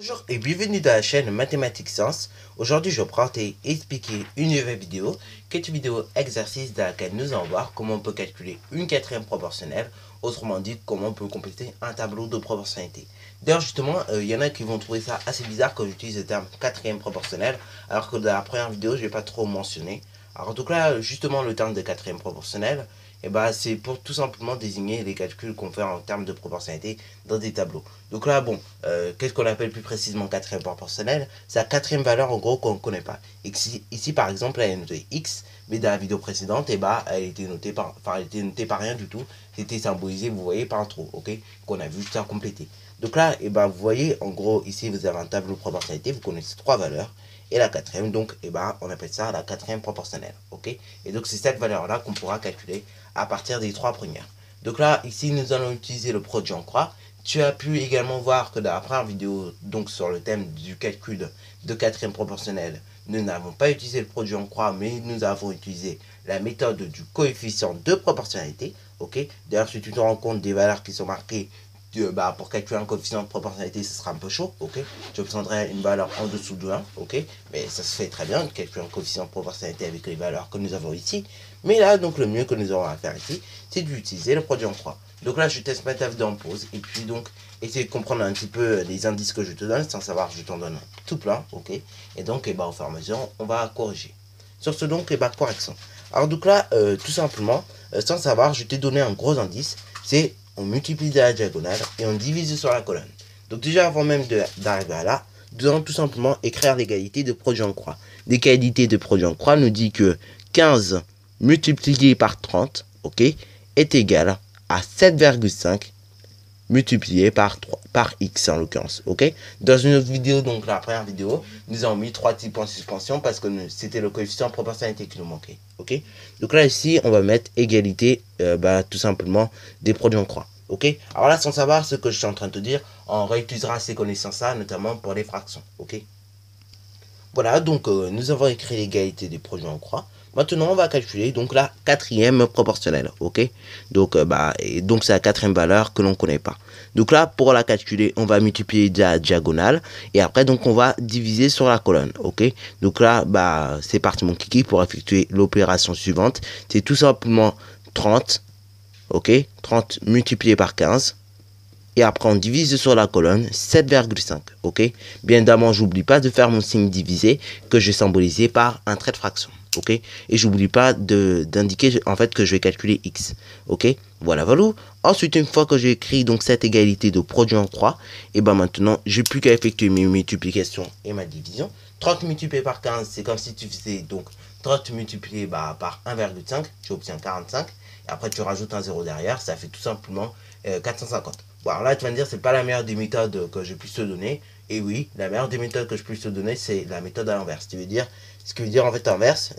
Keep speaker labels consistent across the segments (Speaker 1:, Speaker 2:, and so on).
Speaker 1: Bonjour et bienvenue dans la chaîne Mathématiques Sciences. Aujourd'hui, je vais prendre et expliquer une nouvelle vidéo, qui est une vidéo exercice dans laquelle nous allons voir comment on peut calculer une quatrième proportionnelle, autrement dit, comment on peut compléter un tableau de proportionnalité. D'ailleurs, justement, il y en a qui vont trouver ça assez bizarre quand j'utilise le terme quatrième proportionnelle, alors que dans la première vidéo, je n'ai pas trop mentionné. Alors, en tout cas, justement, le terme de quatrième proportionnelle, c'est pour tout simplement désigner les calculs qu'on fait en termes de proportionnalité dans des tableaux. Donc là, bon, qu'est-ce qu'on appelle plus précisément quatrième proportionnelle? C'est la quatrième valeur en gros qu'on ne connaît pas. Ici, par exemple, elle est notée X, mais dans la vidéo précédente, elle était notée par rien du tout. C'était symbolisé, vous voyez, par un trou, ok? Qu'on a vu juste à compléter. Donc là, vous voyez, en gros, ici, vous avez un tableau de proportionnalité, vous connaissez trois valeurs. Et la quatrième, donc, on appelle ça la quatrième proportionnelle, ok? Et donc, c'est cette valeur-là qu'on pourra calculer à partir des trois premières. Donc là, ici, nous allons utiliser le produit en croix. Tu as pu également voir que dans la première vidéo, donc sur le thème du calcul de quatrième proportionnelle, nous n'avons pas utilisé le produit en croix, mais nous avons utilisé la méthode du coefficient de proportionnalité. Ok. D'ailleurs, si tu te rends compte des valeurs qui sont marquées, pour calculer un coefficient de proportionnalité, ce sera un peu chaud, ok. Tu obtiendrais une valeur en dessous de 1, ok. Mais ça se fait très bien de calculer un coefficient de proportionnalité avec les valeurs que nous avons ici. Mais là, donc, le mieux que nous aurons à faire ici, c'est d'utiliser le produit en croix. Donc là, je teste ma vidéo en pause. Et puis donc, essayer de comprendre un petit peu les indices que je te donne. Sans savoir, je t'en donne tout plein, ok. Et donc, au fur et à mesure, on va corriger. Sur ce donc, correction. Alors donc là, tout simplement, sans savoir, je t'ai donné un gros indice. C'est on multiplie de la diagonale et on divise sur la colonne. Donc déjà, avant même d'arriver à là, nous allons tout simplement écrire l'égalité de produit en croix. L'égalité de produit en croix nous dit que 15 multiplié par 30, ok, est égal à 7,5 multiplié par x en l'occurrence, ok. Dans une autre vidéo, donc la première vidéo, nous avons mis 3 petits points de suspension parce que c'était le coefficient de proportionnalité qui nous manquait, ok. Donc là ici, on va mettre égalité, tout simplement des produits en croix, ok. Alors là, sans savoir ce que je suis en train de te dire, on réutilisera ces connaissances-là, notamment pour les fractions, ok. Voilà, donc nous avons écrit l'égalité des produits en croix. Maintenant, on va calculer donc la quatrième proportionnelle, ok. Donc, donc c'est la quatrième valeur que l'on ne connaît pas. Donc là, pour la calculer, on va multiplier la diagonale et après, donc, on va diviser sur la colonne, ok. Donc là, c'est parti mon kiki pour effectuer l'opération suivante. C'est tout simplement 30, ok. 30 multiplié par 15. Et après, on divise sur la colonne 7,5, ok. Bien évidemment, j'oublie pas de faire mon signe divisé que je vais symboliser par un trait de fraction, ok. Et j'oublie pas d'indiquer en fait que je vais calculer x, ok. Voilà, voilà. Ensuite, une fois que j'ai écrit donc cette égalité de produit en croix, et maintenant, j'ai plus qu'à effectuer mes multiplications et ma division. 30 multiplié par 15, c'est comme si tu faisais donc 30 multiplié par 1,5, tu obtiens 45. Et après, tu rajoutes un 0 derrière, ça fait tout simplement 450. Bon, alors là, tu vas me dire, c'est pas la meilleure des méthodes que je puisse te donner. Et oui, la meilleure des méthodes que je puisse te donner, c'est la méthode à l'envers. Ce qui veut dire, en fait, inverse,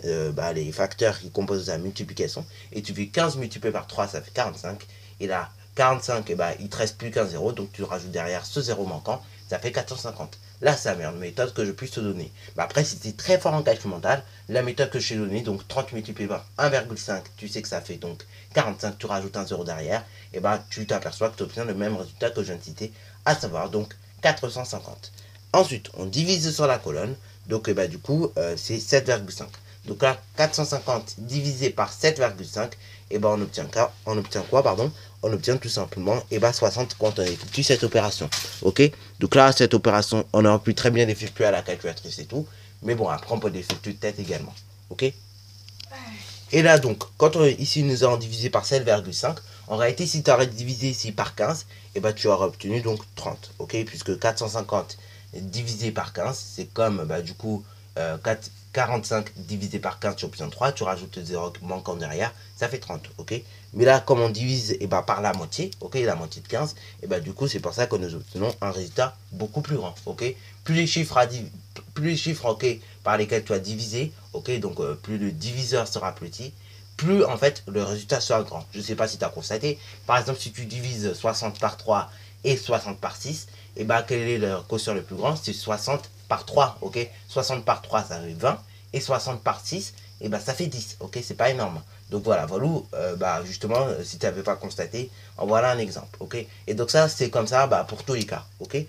Speaker 1: les facteurs qui composent la multiplication. Et tu fais 15 multiplié par 3, ça fait 45. Et là, 45, il te reste plus qu'un 0. Donc, tu rajoutes derrière ce 0 manquant, ça fait 450. Là, c'est la meilleure méthode que je puisse te donner. Après, si tu es très fort en calcul mental, la méthode que je t'ai donnée, donc 30 multiplié par 1,5, tu sais que ça fait donc 45, tu rajoutes un 0 derrière, et tu t'aperçois que tu obtiens le même résultat que je viens de citer, à savoir donc 450. Ensuite, on divise sur la colonne, donc du coup, c'est 7,5. Donc là, 450 divisé par 7,5, on obtient quoi, pardon? On obtient tout simplement 60 quand on effectue cette opération. Ok. Donc là, cette opération, on aurait pu très bien l'effectuer à la calculatrice et tout. Mais bon, après, on peut l'effectuer de tête également. Ok. Et là, donc, quand ici, nous avons divisé par 7,5, en réalité, si tu aurais divisé ici par 15, tu aurais obtenu donc 30. Ok. Puisque 450 divisé par 15, c'est comme, du coup, 45 divisé par 15, tu obtiens 3, tu rajoutes le 0 manquant derrière, ça fait 30, ok. Mais là, comme on divise par la moitié, ok, la moitié de 15, du coup, c'est pour ça que nous obtenons un résultat beaucoup plus grand, ok. Plus les chiffres, ok, par lesquels tu as divisé, ok, donc plus le diviseur sera petit, plus en fait le résultat sera grand. Je ne sais pas si tu as constaté, par exemple, si tu divises 60 par 3 et 60 par 6, quel est le quotient le plus grand? C'est 60 par 3, ok. 60 par 3, ça fait 20, et 60 par 6, ça fait 10, ok. C'est pas énorme. Donc voilà, justement, si tu n'avais pas constaté, en voilà un exemple, ok. Et donc ça, c'est comme ça pour tous les cas, ok.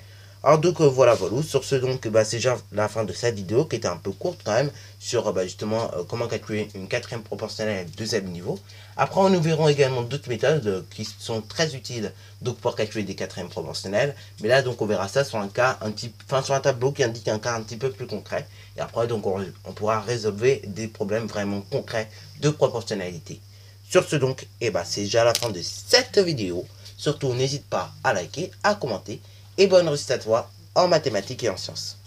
Speaker 1: Alors donc voilà, sur ce donc c'est déjà la fin de cette vidéo qui était un peu courte quand même sur justement comment calculer une quatrième proportionnelle à deuxième niveau. Après nous verrons également d'autres méthodes qui sont très utiles donc pour calculer des quatrièmes proportionnelles, mais là donc on verra ça sur un cas sur un tableau qui indique un cas un petit peu plus concret, et après donc on pourra résolver des problèmes vraiment concrets de proportionnalité. Sur ce donc, c'est déjà la fin de cette vidéo. Surtout n'hésite pas à liker, à commenter, et bonne réussite à toi en mathématiques et en sciences.